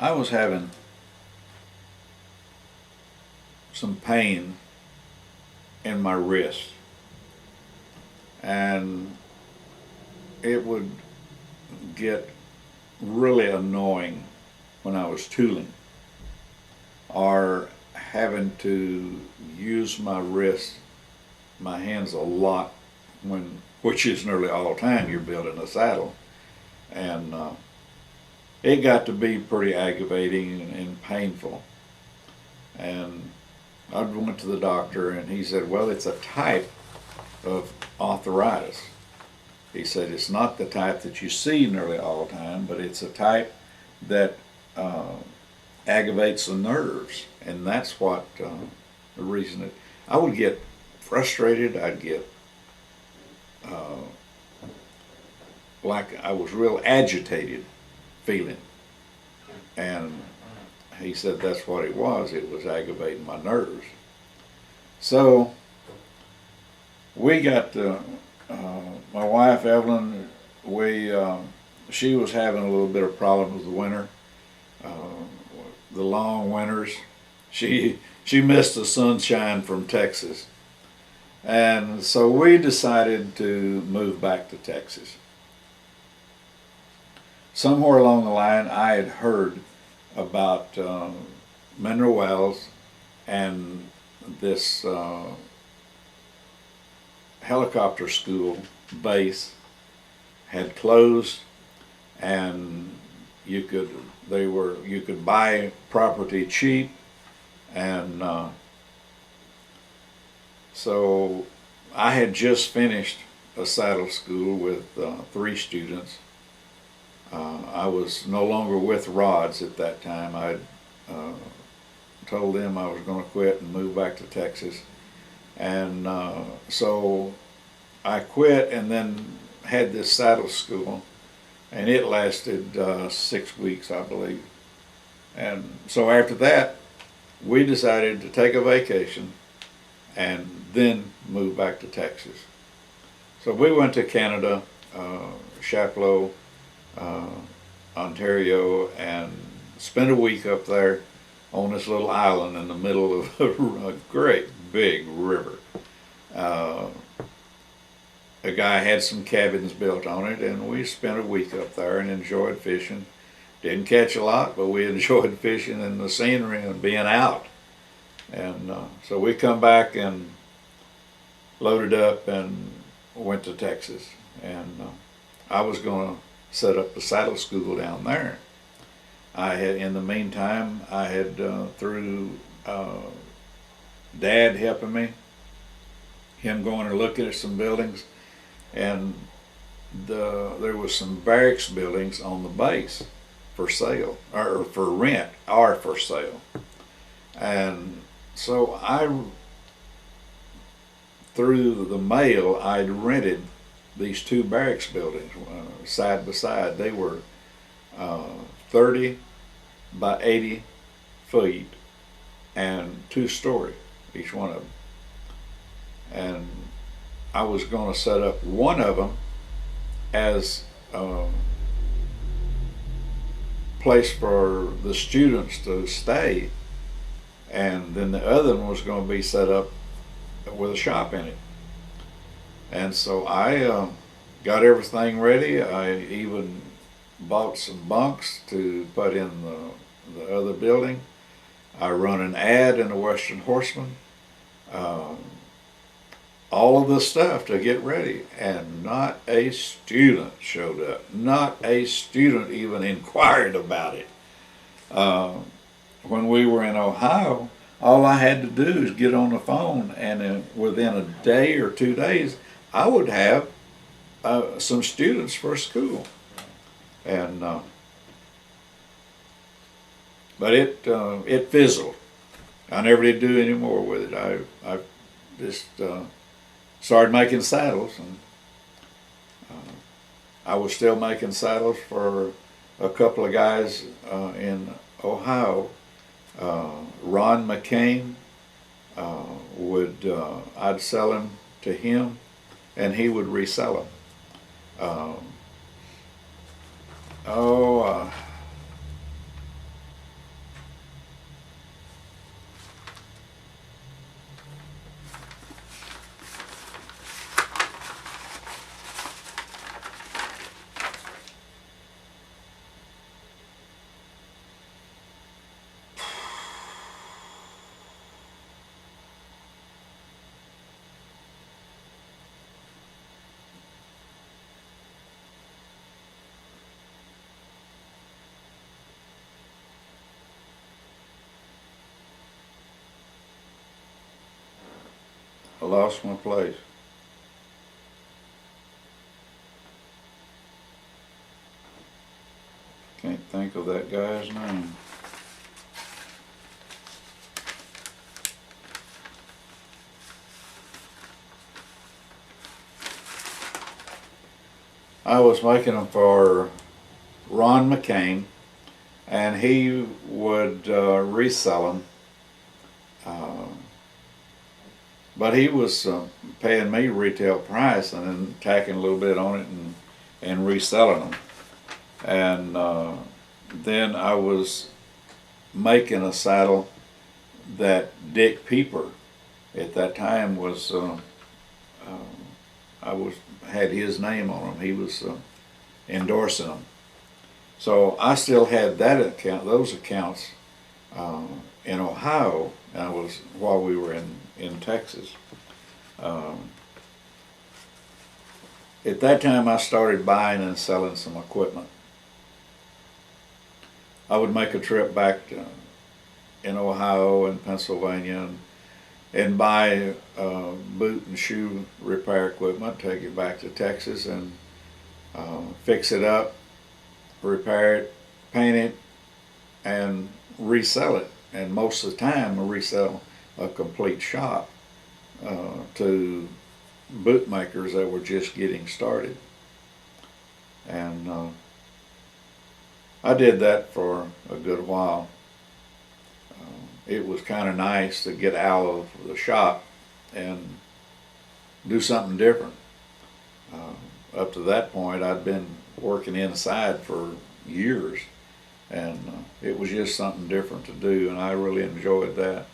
I was having some pain in my wrist, and it would get really annoying when I was tooling or having to use my wrist, my hands a lot when, which is nearly all the time you're building a saddle, and it got to be pretty aggravating and painful. And I went to the doctor, and he said, "Well, it's a type of arthritis." He said it's not the type that you see nearly all the time, but it's a type that uh, aggravates the nerves, and that's what the reason that I would get frustrated. I'd get uh, like I was real agitated feeling, and he said that's what it was. It was aggravating my nerves. So we got my wife Evelyn. We she was having a little bit of problem with the winter, uh, the long winters. She missed the sunshine from Texas, and so we decided to move back to Texas. Somewhere along the line, I had heard about mineral wells and this helicopter school base had closed, and you could buy property cheap, and so I had just finished a saddle school with 3 students. I was no longer with Rods at that time. I uh, told them I was going to quit and move back to Texas, and so I quit and then had this saddle school, and it lasted 6 weeks, I believe. And so after that, we decided to take a vacation and then move back to Texas. So we went to Canada, Chapleau, uh, Ontario, and spent a week up there on this little island in the middle of a great big river. Uh, a guy had some cabins built on it, and we spent a week up there and enjoyed fishing. Didn't catch a lot, but we enjoyed fishing and the scenery and being out. And so we come back and loaded up and went to Texas. And I was going to set up a saddle school down there. I had, in the meantime, I had through Dad helping me, him going and looking at some buildings, and there was some barracks buildings on the base for sale, or for rent, or for sale. And so through the mail, I'd rented these 2 barracks buildings side by side. They were 30 by 80 feet and 2-story, each one of them. And I was going to set up one of them as a place for the students to stay, and then the other one was going to be set up with a shop in it. And so I got everything ready. I even bought some bunks to put in the other building. I run an ad in the Western Horseman. Um, all of the stuff to get ready, and not a student showed up. Not a student even inquired about it. Uh, when we were in Ohio, all I had to do is get on the phone, and within a day or 2 days, I would have some students for school. And but it fizzled. I never did do any more with it. I just started making saddles, and I was still making saddles for a couple of guys in Ohio. Ron McCain I'd sell them to him, and he would resell them. Um, oh, I lost my place. Can't think of that guy's name. I was making them for Ron McCain, and he would resell them. But he was paying me retail price and then tacking a little bit on it and reselling them. And then I was making a saddle that Dick Pieper at that time was, had his name on them. He was endorsing them. So I still had those accounts in Ohio, and I was while we were in Texas. At that time, I started buying and selling some equipment. I would make a trip back in Ohio and Pennsylvania and buy boot and shoe repair equipment, take it back to Texas and fix it up, repair it, paint it, and resell it. And most of the time, I resell a complete shop to bootmakers that were just getting started. And I did that for a good while. It was kind of nice to get out of the shop and do something different. Up to that point, I'd been working inside for years, and it was just something different to do, and I really enjoyed that.